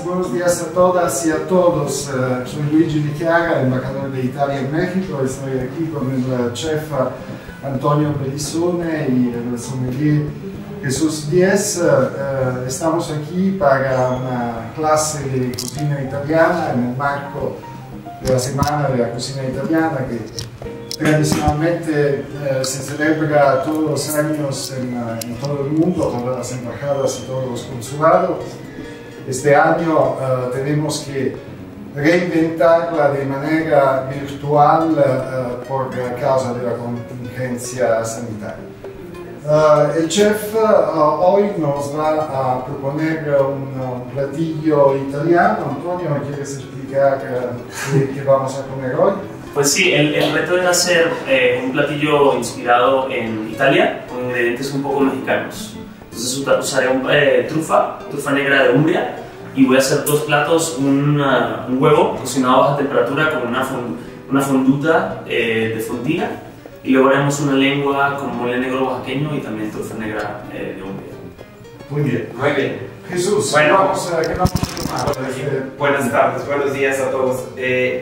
buenos días a todas y a todos. Soy Luigi Di Chiara, embajador de Italia en México. Estoy aquí con el chef Antonio Bellissone y el sommelier Jesús Diez. Estamos aquí para una clase de cocina italiana en el marco de la Semana de la Cocina Italiana que tradicionalmente se celebra todos los años en todo el mundo, todas las embajadas y todos los consulados. Este año tenemos que reinventarla de manera virtual por causa de la contingencia sanitaria. El chef hoy nos va a proponer un platillo italiano. Antonio, ¿quieres explicar qué vamos a comer hoy? Pues sí, el reto era hacer un platillo inspirado en Italia con ingredientes un poco mexicanos. Entonces usaré trufa negra de Umbria, y voy a hacer dos platos, un huevo cocinado a baja temperatura con una fonduta de fondina, y luego haremos una lengua con mole negro oaxaqueño y también trufa negra de Umbria. Muy bien. Muy bien. Jesús, bueno, ¿qué vamos a tomar? Buenas tardes, buenos días a todos.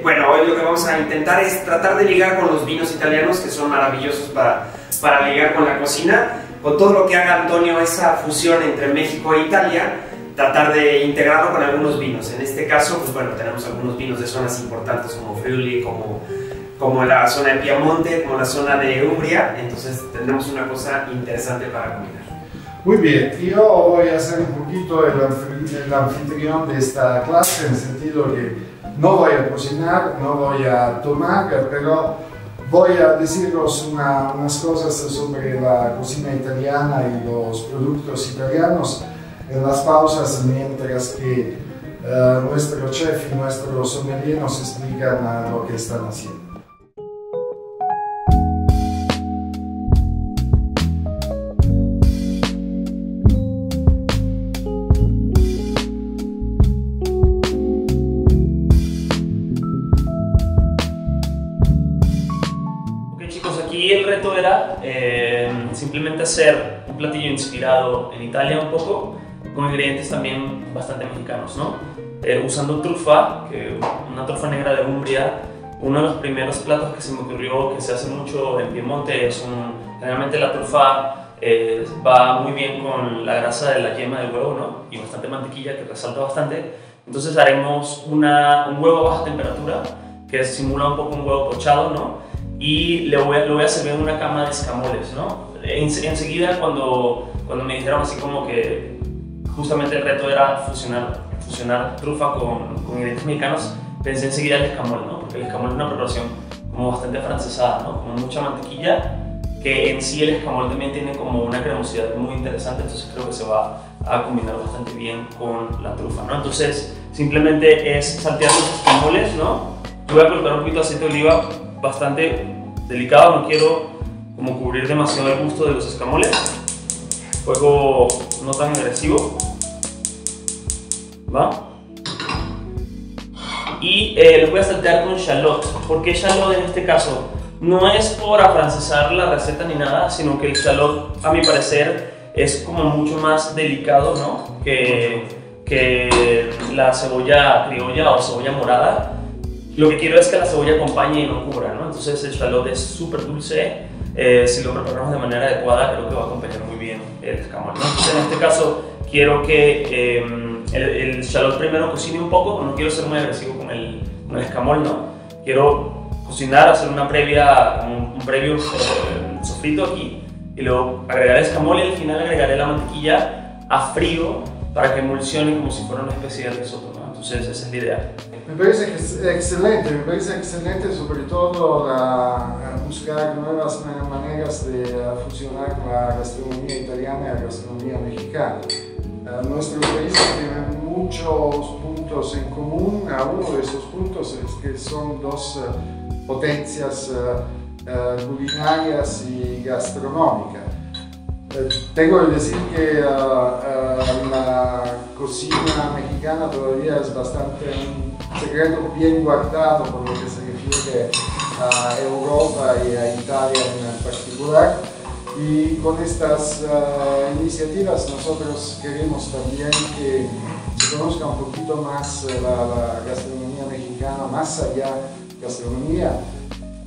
Bueno, hoy lo que vamos a intentar es tratar de ligar con los vinos italianos, que son maravillosos para ligar con la cocina. Con todo lo que haga Antonio, esa fusión entre México e Italia, tratar de integrarlo con algunos vinos. En este caso, pues bueno, tenemos algunos vinos de zonas importantes como Friuli, como la zona de Piamonte, como la zona de Umbria. Entonces tendremos una cosa interesante para combinar. Muy bien, yo voy a ser un poquito el anfitrión de esta clase, en el sentido que no voy a cocinar, no voy a tomar, pero voy a deciros unas cosas sobre la cocina italiana y los productos italianos en las pausas, mientras que nuestro chef y nuestro sommelier nos explican lo que están haciendo. Aquí el reto era simplemente hacer un platillo inspirado en Italia un poco, con ingredientes también bastante mexicanos, ¿no? Usando trufa, una trufa negra de Umbria. Uno de los primeros platos que se me ocurrió, que se hace mucho en Piemonte, generalmente la trufa va muy bien con la grasa de la yema del huevo, ¿no? Y bastante mantequilla, que resalta bastante. Entonces haremos un huevo a baja temperatura, que simula un poco un huevo pochado, ¿no? Y lo voy a servir en una cama de escamoles, ¿no? Enseguida cuando me dijeron así como que justamente el reto era fusionar trufa con ingredientes mexicanos, pensé enseguida en el escamol, ¿no? Porque el escamol es una preparación como bastante afrancesada, ¿no? Con mucha mantequilla, que en sí el escamol también tiene como una cremosidad muy interesante, entonces creo que se va a combinar bastante bien con la trufa, ¿no? Entonces simplemente es saltear los escamoles, ¿no? Yo voy a colocar un poquito de aceite de oliva, bastante delicado, no quiero como cubrir demasiado el gusto de los escamoles. Fuego no tan agresivo, ¿va? Y los voy a saltear con shallot. ¿Por qué shallot en este caso? No es por afrancesar la receta ni nada, sino que el shallot, a mi parecer, es como mucho más delicado, ¿no? que la cebolla criolla o cebolla morada. Lo que quiero es que la cebolla acompañe y no cubra, ¿no? Entonces el shallot es súper dulce. Si lo preparamos de manera adecuada, creo que va a acompañar muy bien el escamol, ¿no? Entonces en este caso quiero que el shallot primero cocine un poco, no quiero ser muy agresivo con el escamol, ¿no? Quiero cocinar, hacer un previo sofrito aquí, y luego agregar el escamol, y al final agregaré la mantequilla a frío para que emulsione como si fuera una especie de risotto, ¿no? Entonces esa es la idea. Me parece excelente sobre todo buscar nuevas maneras de fusionar la gastronomía italiana y la gastronomía mexicana. Nuestros países tienen muchos puntos en común. Uno de esos puntos es que son dos potencias culinarias y gastronómicas. Tengo que decir que la cocina mexicana todavía es bastante un secreto bien guardado por lo que se refiere a Europa y a Italia en particular. Y con estas iniciativas nosotros queremos también que se conozca un poquito más la gastronomía mexicana, más allá de gastronomía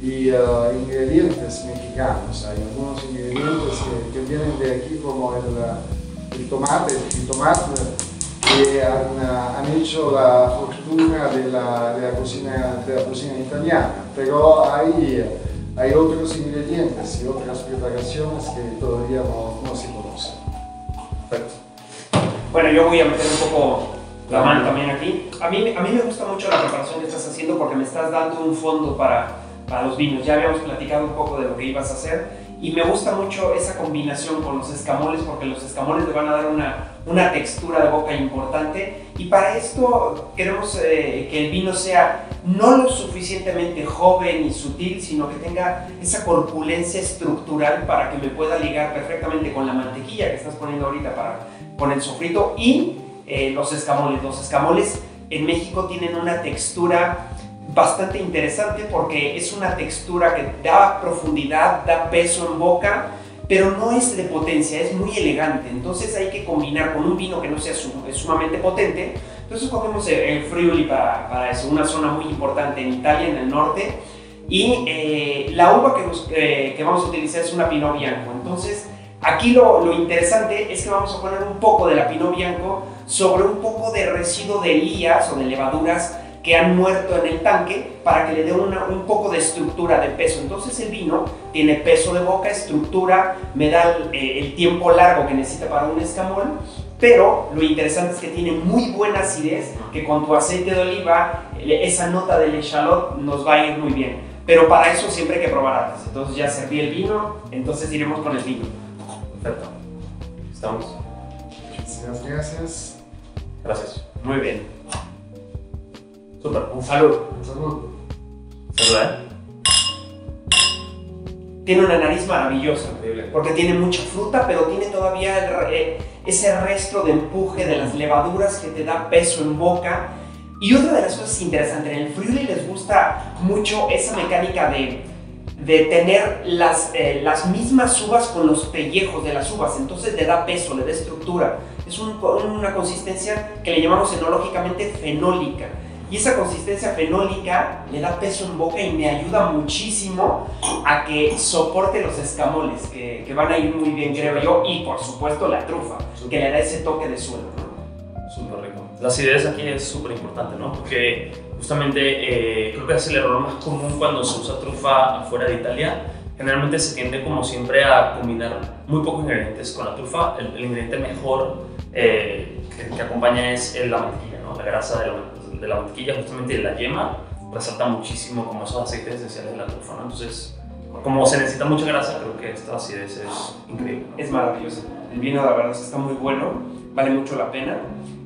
y ingredientes mexicanos. Hay algunos ingredientes que vienen de aquí, como el tomate, el jitomate, que han hecho la fortuna de la cocina italiana, pero hay otros ingredientes y otras preparaciones que todavía no se conocen. Perfecto. Bueno, yo voy a meter un poco la mano también aquí. A mí me gusta mucho la preparación que estás haciendo porque me estás dando un fondo para los vinos. Ya habíamos platicado un poco de lo que ibas a hacer y me gusta mucho esa combinación con los escamoles porque los escamoles le van a dar una textura de boca importante, y para esto queremos que el vino sea no lo suficientemente joven y sutil, sino que tenga esa corpulencia estructural para que me pueda ligar perfectamente con la mantequilla que estás poniendo ahorita con el sofrito y los escamoles. Los escamoles en México tienen una textura bastante interesante porque es una textura que da profundidad, da peso en boca, pero no es de potencia, es muy elegante. Entonces hay que combinar con un vino que no sea sumamente potente. Entonces cogemos el Friuli para eso, una zona muy importante en Italia, en el norte, y la uva que vamos a utilizar es una Pinot Bianco. Entonces aquí lo interesante es que vamos a poner un poco de la Pinot Bianco sobre un poco de residuo de lías o de levaduras que han muerto en el tanque para que le dé un poco de estructura, de peso. Entonces el vino tiene peso de boca, estructura, me da el tiempo largo que necesita para un escamol, pero lo interesante es que tiene muy buena acidez, que con tu aceite de oliva, esa nota del echalot nos va a ir muy bien. Pero para eso siempre hay que probar antes. Entonces ya serví el vino, entonces iremos con el vino. Perfecto. ¿Estamos? Muchas gracias. Gracias. Muy bien. Súper, un salud. Salud. Salud, Tiene una nariz maravillosa, porque tiene mucha fruta, pero tiene todavía ese resto de empuje de las levaduras que te da peso en boca. Y otra de las cosas interesantes, en el Friuli les gusta mucho esa mecánica de tener las mismas uvas con los pellejos de las uvas, entonces le da peso, le da estructura. Es una consistencia que le llamamos enológicamente fenólica. Y esa consistencia fenólica le da peso en boca y me ayuda muchísimo a que soporte los escamoles, que van a ir muy bien, creo yo, y por supuesto la trufa, que le da ese toque de suelo, ¿no? Súper rico. La acidez aquí es súper importante, ¿no? Porque justamente creo que es el error más común cuando se usa trufa afuera de Italia. Generalmente se tiende, como siempre, a combinar muy pocos ingredientes con la trufa. El ingrediente mejor que acompaña es la mantequilla, ¿no? La grasa de la mantequilla, justamente de la yema, resalta muchísimo como esos aceites esenciales de la trufa, ¿no? Entonces, como se necesita mucha grasa, creo que esta acidez es increíble, ¿no? Es maravilloso. El vino, la verdad, está muy bueno, vale mucho la pena.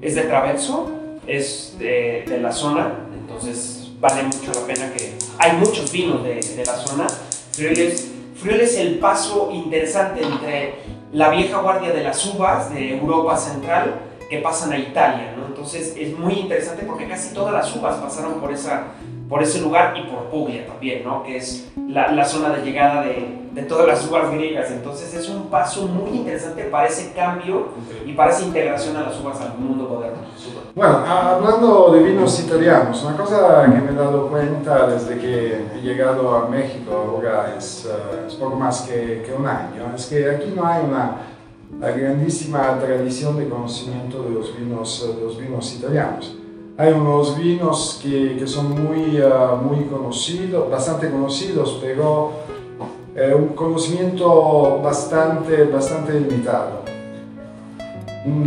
Es de Traverso, es de la zona, entonces vale mucho la pena que... Hay muchos vinos de la zona. Friuli es el paso interesante entre la vieja guardia de las uvas de Europa Central que pasan a Italia, ¿no? Entonces es muy interesante porque casi todas las uvas pasaron por ese lugar, y por Puglia también, ¿no? Que es la zona de llegada de todas las uvas griegas. Entonces es un paso muy interesante para ese cambio y para esa integración a las uvas al mundo moderno. Bueno, hablando de vinos italianos, una cosa que me he dado cuenta desde que he llegado a México, ahora es poco más que un año, es que aquí no hay una grandísima tradición de conocimiento de los vinos italianos. Hay unos vinos que son muy conocidos, bastante conocidos, pero un conocimiento bastante limitado.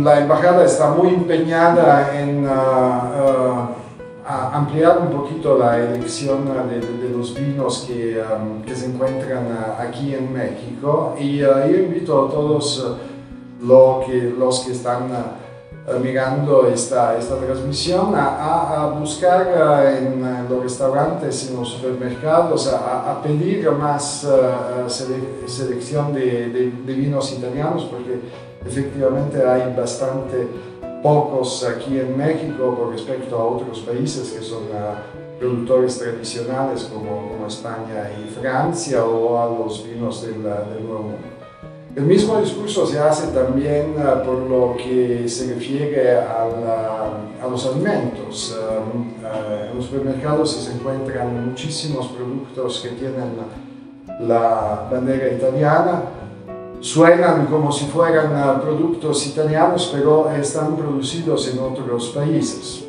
La embajada está muy empeñada en ampliar un poquito la elección de los vinos que se encuentran aquí en México, y yo invito a todos los que están mirando esta transmisión a buscar en los restaurantes, en los supermercados, a pedir más selección de vinos italianos, porque efectivamente hay bastante pocos aquí en México con respecto a otros países que son productores tradicionales como España y Francia, o a los vinos del Nuevo Mundo. El mismo discurso se hace también por lo que se refiere a a los alimentos. En los supermercados se encuentran muchísimos productos que tienen la bandera italiana. Suenan como si fueran productos italianos, pero están producidos en otros países.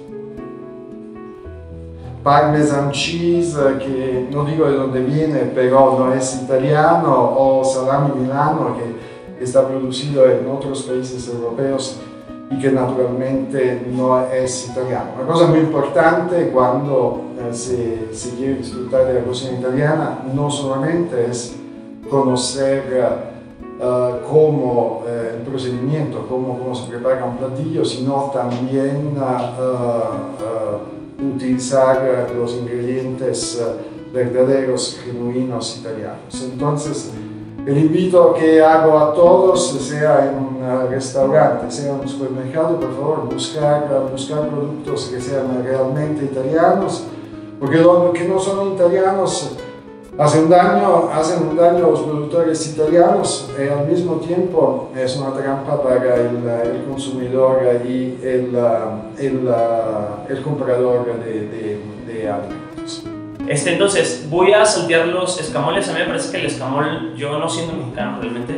Parmesan cheese, que no digo de dónde viene, pero no es italiano, o salami milano, que está producido en otros países europeos y que naturalmente no es italiano. Una cosa muy importante cuando se quiere disfrutar de la cocina italiana no solamente es conocer cómo el procedimiento, cómo se prepara un platillo, sino también utilizar los ingredientes verdaderos, genuinos italianos. Entonces, el invito que hago a todos, sea en un restaurante, sea en un supermercado, por favor, buscar productos que sean realmente italianos, porque los que no son italianos hacen un daño a los productores italianos y al mismo tiempo es una trampa para el consumidor y el comprador de alimentos. Entonces, voy a saltear los escamoles. A mí me parece que el escamol, yo no siendo mexicano realmente,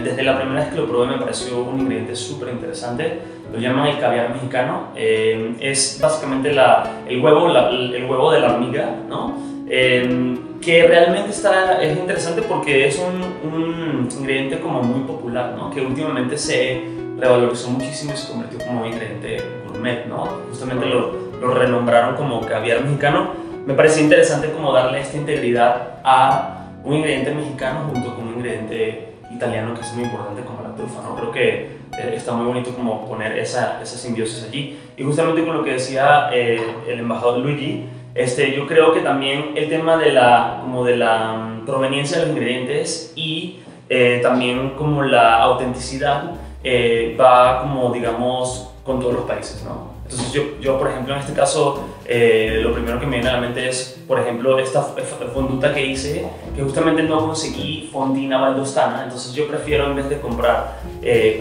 desde la primera vez que lo probé me pareció un ingrediente súper interesante. Lo llaman el caviar mexicano. Es básicamente el huevo de la hormiga, ¿no? Que realmente es interesante porque es un ingrediente como muy popular, ¿no? Que últimamente se revalorizó muchísimo y se convirtió como un ingrediente gourmet, ¿no? Justamente lo renombraron como caviar mexicano. Me parece interesante como darle esta integridad a un ingrediente mexicano junto con un ingrediente italiano que es muy importante como la trufa, ¿no? Creo que está muy bonito como poner esa simbiosis allí. Y justamente con lo que decía el embajador Luigi, yo creo que también el tema de la proveniencia de los ingredientes y también como la autenticidad va como, digamos, con todos los países, ¿no? Entonces yo, por ejemplo, en este caso, lo primero que me viene a la mente es, por ejemplo, esta fonduta que hice, que justamente no conseguí fondina valdostana, entonces yo prefiero, en vez de comprar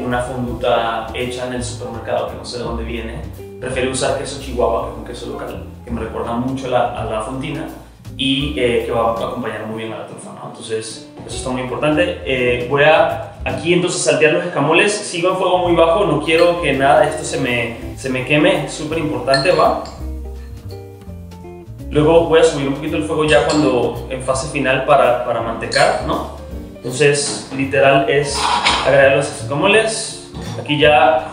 una fonduta hecha en el supermercado, que no sé de dónde viene, prefiero usar queso chihuahua, que es un queso local, que me recuerda mucho a la fontina y que va a acompañar muy bien a la trufa, ¿no? Entonces, eso está muy importante. Voy a aquí entonces saltear los escamoles. Sigo en fuego muy bajo, no quiero que nada de esto se me queme, es súper importante, ¿va? Luego voy a subir un poquito el fuego ya cuando en fase final para mantecar, ¿no? Entonces, literal es agregar los escamoles. Aquí ya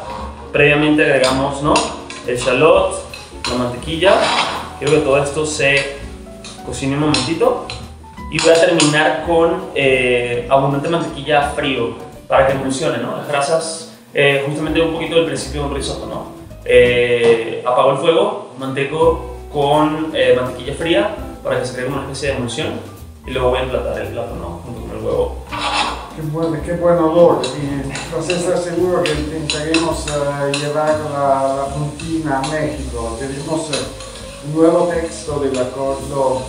previamente agregamos, ¿no?, el shallot, la mantequilla. Quiero que todo esto se cocine un momentito. Y voy a terminar con abundante mantequilla a frío para que emulsione, ¿no? Las grasas, justamente un poquito del principio de un risotto, ¿no? Apago el fuego, manteco con mantequilla fría para que se cree una especie de emulsión y luego voy a emplatar el plato, ¿no?, junto con el huevo. Qué buen olor, y pues estar seguro que intentaremos llevar la fontina a México. Tenemos un nuevo texto del acuerdo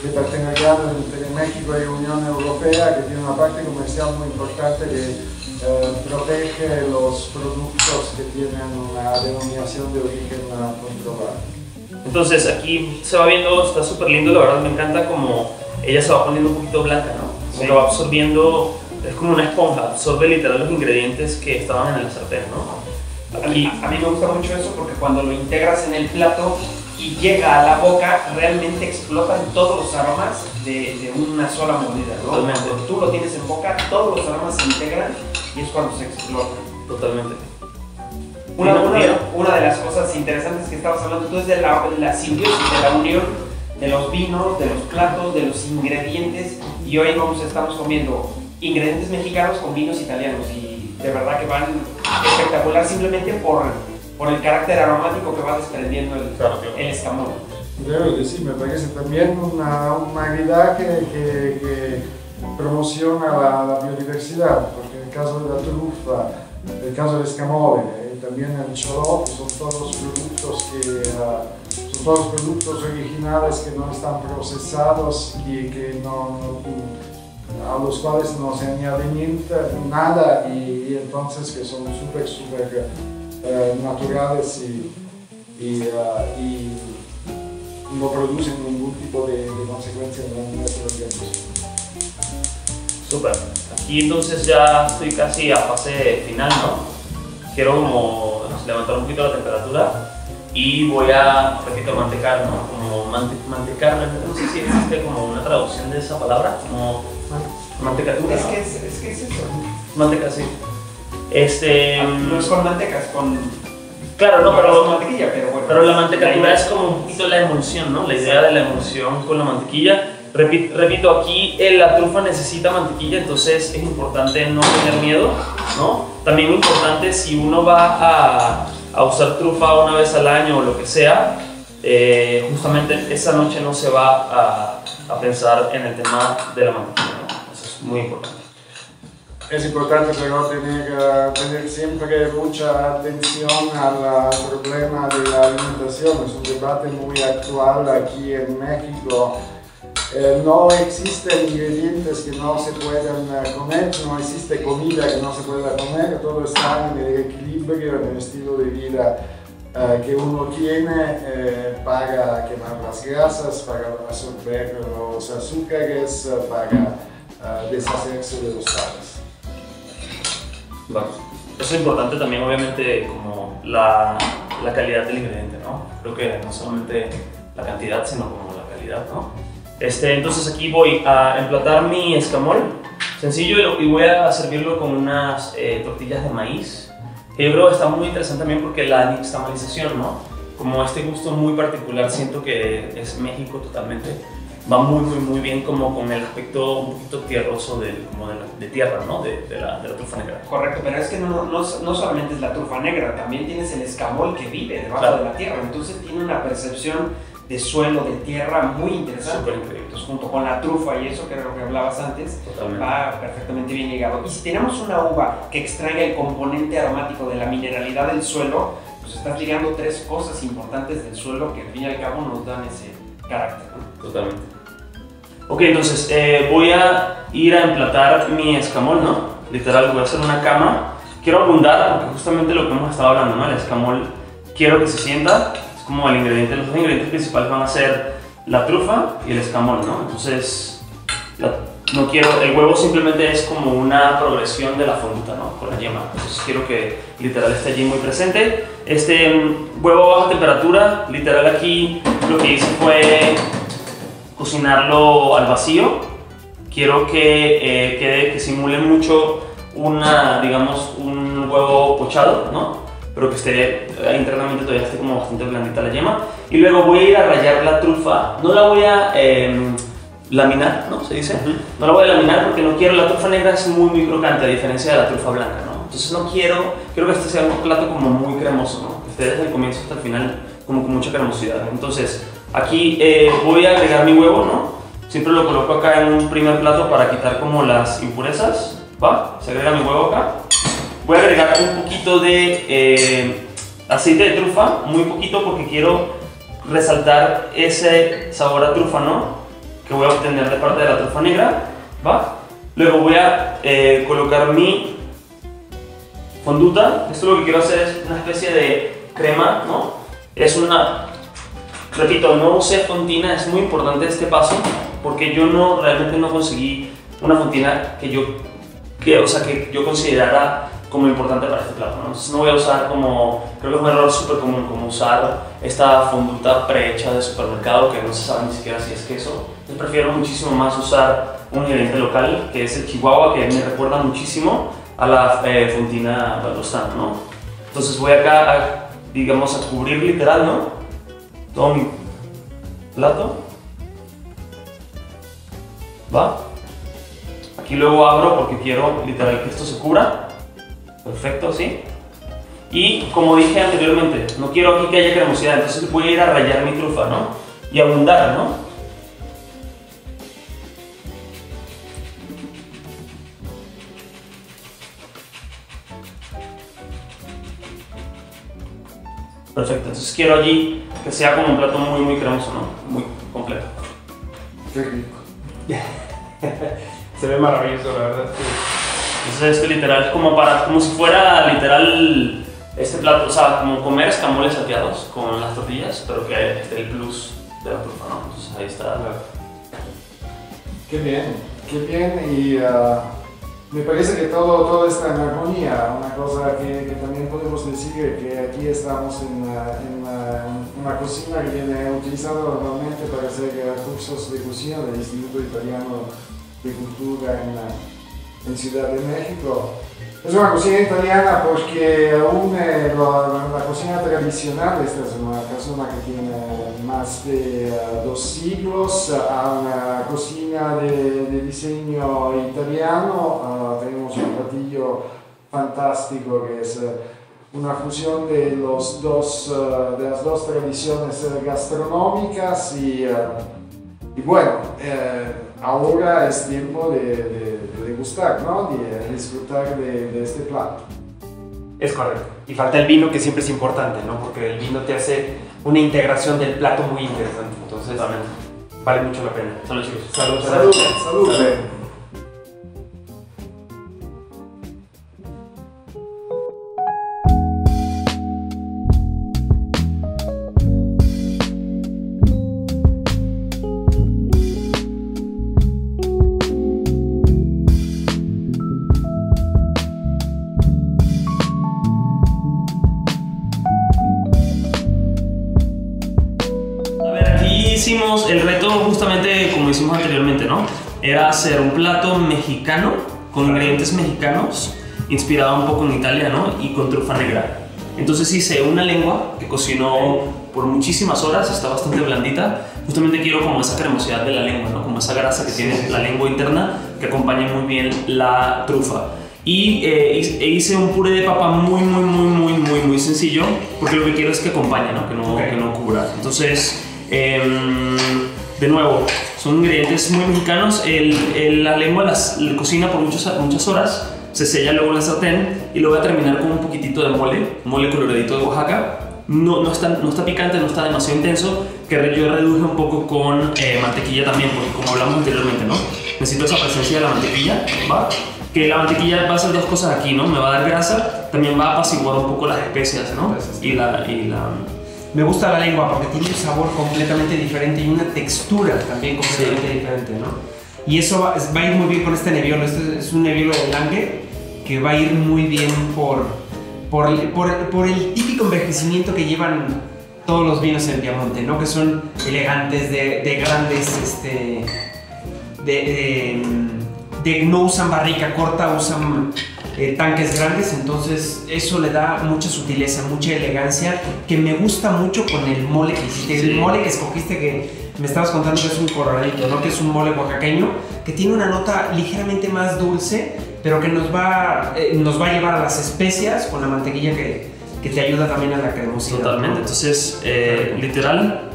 de partenariado entre México y Unión Europea, que tiene una parte comercial muy importante que protege los productos que tienen una denominación de origen controlada. Entonces aquí se va viendo, está súper lindo, la verdad me encanta como ella se va poniendo un poquito blanca, ¿no? Como sí, que va absorbiendo, es como una esponja, absorbe literal los ingredientes que estaban en el sartén, ¿no? Aquí, a mí me gusta mucho eso porque cuando lo integras en el plato y llega a la boca, realmente explotan todos los aromas de una sola mordida, ¿no? Totalmente. Cuando tú lo tienes en boca, todos los aromas se integran y es cuando se explotan. Totalmente. Una de las cosas interesantes que estabas hablando tú es de la simbiosis, de la unión de los vinos, de los platos, de los ingredientes, y hoy estamos comiendo ingredientes mexicanos con vinos italianos y de verdad que van espectacular simplemente por el carácter aromático que va desprendiendo el escamol. Debo decir, me parece también un maridaje que promociona la biodiversidad, porque en el caso de la trufa, en el caso del escamole, también el shallot, son todos productos originales que no están procesados y que a los cuales no se añade nada y entonces que son súper naturales y y no producen ningún tipo de consecuencia en nuestro organismo. Súper. Aquí entonces ya estoy casi a fase final, ¿no? Quiero como levantar un poquito la temperatura y voy a, repito, mantecar, ¿no? Como mantecar, no sé si existe como una traducción de esa palabra, como mantecatura. Es que es eso. Manteca, sí. No es con manteca, es con... Claro, no, pero, mantequilla, pero bueno. pero la mantecatura es como un poquito la emulsión, ¿no? La idea de la emulsión con la mantequilla. Repito, aquí la trufa necesita mantequilla, entonces es importante no tener miedo, ¿no? También es importante si uno va a usar trufa una vez al año o lo que sea, justamente esa noche no se va a pensar en el tema de la mantequilla, ¿no? Eso es muy importante. Es importante pero tener siempre mucha atención al problema de la alimentación. Es un debate muy actual aquí en México. No existen ingredientes que no se puedan comer, no existe comida que no se pueda comer, todo está en el equilibrio, en el estilo de vida que uno tiene para quemar las grasas, para absorber los azúcares, para deshacerse de los sales. Vale. Eso es importante también, obviamente, como la calidad del ingrediente, ¿no? Creo que no solamente la cantidad, sino como la calidad, ¿no? Entonces aquí voy a emplatar mi escamol, sencillo, y voy a servirlo con unas tortillas de maíz, que yo creo que está muy interesante también porque la nixtamalización, ¿no? Como este gusto muy particular, siento que es México totalmente, va muy bien como con el aspecto un poquito tierroso de tierra, ¿no? De la trufa negra. Correcto, pero es que no solamente es la trufa negra, también tienes el escamol que vive debajo Claro. de la tierra, entonces tiene una percepción de suelo, de tierra muy interesante. Súper increíble. Entonces, junto con la trufa y eso que era lo que hablabas antes, Totalmente. va perfectamente bien ligado. Y si tenemos una uva que extraiga el componente aromático de la mineralidad del suelo, pues estás ligando tres cosas importantes del suelo que al fin y al cabo nos dan ese carácter, ¿no? Totalmente. Ok, entonces voy a ir a emplatar mi escamol, ¿no? Literal, voy a hacer una cama. Quiero abundar porque justamente lo que hemos estado hablando, ¿no? El escamol quiero que se sienta, es como el ingrediente, los dos ingredientes principales van a ser la trufa y el escamol, ¿no? Entonces, no quiero, el huevo simplemente es como una progresión de la fondita, ¿no? Con la yema. Entonces quiero que literal esté allí muy presente. Huevo a baja temperatura, literal aquí lo que hice fue cocinarlo al vacío. Quiero que simule mucho digamos, un huevo pochado, ¿no? Pero que esté internamente todavía esté como bastante blandita la yema. Y luego voy a ir a rallar la trufa. No la voy a laminar, ¿no? Se dice. No la voy a laminar porque no quiero, la trufa negra es muy crocante a diferencia de la trufa blanca, ¿no? Entonces no quiero que este sea un plato como muy cremoso, ¿no? Que esté desde el comienzo hasta el final como con mucha cremosidad. Entonces aquí voy a agregar mi huevo, ¿no? Siempre lo coloco acá en un primer plato para quitar como las impurezas, ¿va? Se agrega mi huevo acá. Voy a agregar un poquito de aceite de trufa, muy poquito porque quiero resaltar ese sabor a trufa, ¿no? Que voy a obtener de parte de la trufa negra, ¿va? Luego voy a colocar mi fonduta. Esto lo que quiero hacer es una especie de crema, ¿no? Repito, no usé fontina, es muy importante este paso porque yo realmente no conseguí una fontina que yo considerara como importante para este plato, ¿no? Entonces no voy a usar creo que es un error súper común, como usar esta fonduta prehecha de supermercado que no se sabe ni siquiera si es queso. Yo prefiero muchísimo más usar un ingrediente local, que es el chihuahua, que me recuerda muchísimo a la fontina balostana, ¿no? Entonces voy acá, digamos, a cubrir literal, ¿no? Todo mi plato. ¿Va? Aquí luego abro porque quiero literal que esto se cubra. Perfecto, ¿sí? Y como dije anteriormente, no quiero aquí que haya cremosidad, entonces voy a ir a rallar mi trufa, ¿no? Y abundar, ¿no? Perfecto, entonces quiero allí que sea como un plato muy cremoso, ¿no? Muy completo. Qué rico. Se ve maravilloso, la verdad. Entonces esto literal es como si fuera literal este plato, o sea, como comer escamoles salteados con las tortillas, pero que esté el plus de la trufa, ¿no? Entonces ahí está. Qué bien y me parece que todo está en armonía. Una cosa que también podemos decir es que aquí estamos en una cocina que viene utilizada normalmente para hacer cursos de cocina del Instituto Italiano de Cultura en Ciudad de México. Es una cocina italiana porque aún la cocina tradicional, esta es una cocina que tiene más de 2 siglos, a una cocina de diseño italiano. Tenemos un platillo fantástico que es una fusión de las dos tradiciones gastronómicas y bueno, ahora es tiempo de degustar, ¿no? De disfrutar de este plato. Es correcto. Y falta el vino, que siempre es importante, ¿no? Porque el vino te hace una integración del plato muy interesante. Entonces, vale mucho la pena. Salud, chicos. Salud. Hicimos el reto justamente como hicimos anteriormente, ¿no? Era hacer un plato mexicano con ingredientes mexicanos, inspirado un poco en Italia, ¿no? Y con trufa negra. Entonces hice una lengua que cocinó por muchísimas horas, está bastante blandita. Justamente quiero como esa cremosidad de la lengua, ¿no? Como esa grasa que tiene la lengua interna que acompaña muy bien la trufa. Y hice un puré de papa muy sencillo, porque lo que quiero es que acompañe, ¿no? Que no cubra. Entonces, de nuevo, son ingredientes muy mexicanos. La lengua la cocina por muchas horas, se sella luego en la sartén y lo voy a terminar con un poquitito de mole coloradito de Oaxaca. No está picante, no está demasiado intenso, que yo reduje un poco con mantequilla también, porque como hablamos anteriormente, ¿no? Necesito esa presencia de la mantequilla, ¿va? Que la mantequilla va a hacer dos cosas aquí, ¿no? Me va a dar grasa, también va a apaciguar un poco las especias, ¿no? Me gusta la lengua porque tiene un sabor completamente diferente y una textura también completamente diferente, ¿no? Y eso va a ir muy bien con este Nebbiolo. Este es un Nebbiolo de Langhe que va a ir muy bien por el típico envejecimiento que llevan todos los vinos en Piamonte, ¿no? Que son elegantes, de grandes, no usan barrica corta, usan tanques grandes, entonces eso le da mucha sutileza, mucha elegancia, que me gusta mucho con el mole que hiciste. El mole que escogiste, que me estabas contando que es un coloradito, ¿no? Que es un mole oaxaqueño, que tiene una nota ligeramente más dulce, pero que nos va a llevar a las especias con la mantequilla que te ayuda también a la cremosidad. Totalmente, ¿no? Entonces, literal,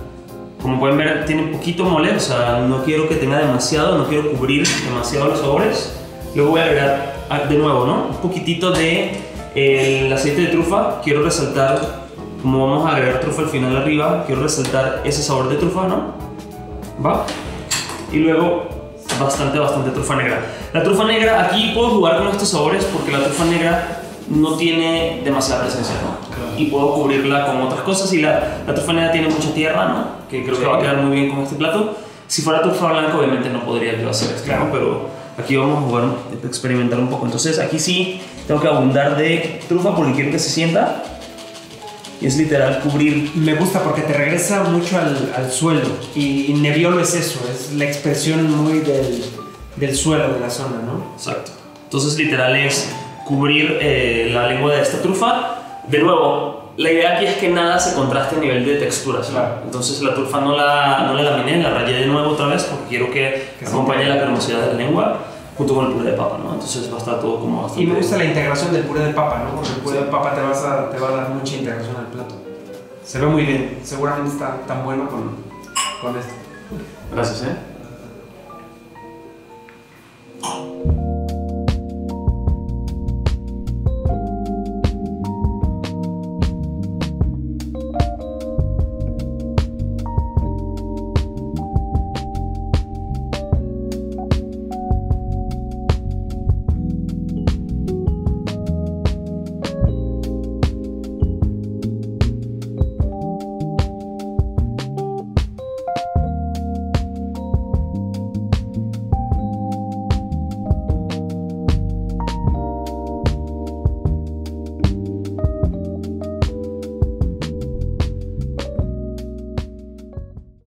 como pueden ver, tiene poquito mole, o sea, no quiero que tenga demasiado, no quiero cubrir demasiado los sabores. Luego voy a agregar de nuevo, ¿no? Un poquitito de el aceite de trufa. Quiero resaltar, como vamos a agregar trufa al final arriba, quiero resaltar ese sabor de trufa, ¿no? ¿Va? Y luego bastante trufa negra. La trufa negra, aquí puedo jugar con estos sabores porque la trufa negra no tiene demasiada presencia, ¿no? Claro. Y puedo cubrirla con otras cosas, y la trufa negra tiene mucha tierra, ¿no? Que creo que va a quedar muy bien con este plato. Si fuera trufa blanca, obviamente no podría yo hacer esto, ¿no? Pero aquí vamos a jugar, a experimentar un poco. Entonces aquí sí tengo que abundar de trufa porque quiero que se sienta. Y es literal cubrir. Me gusta porque te regresa mucho al suelo. Y Nebbiolo es eso, es la expresión muy del suelo de la zona, ¿no? Exacto. Entonces literal es cubrir la lengua de esta trufa. De nuevo, la idea aquí es que nada se contraste a nivel de texturas, ¿no? Claro. Entonces la trufa no la laminé, la rayé de nuevo otra vez porque quiero que acompañe la cremosidad de la lengua junto con el puré de papa, ¿no? Entonces va a estar todo como bastante... Y me gusta la integración del puré de papa, ¿no? Porque el puré de papa te va a dar mucha integración al plato. Se ve muy bien, seguramente está tan bueno con esto. Gracias, ¿eh?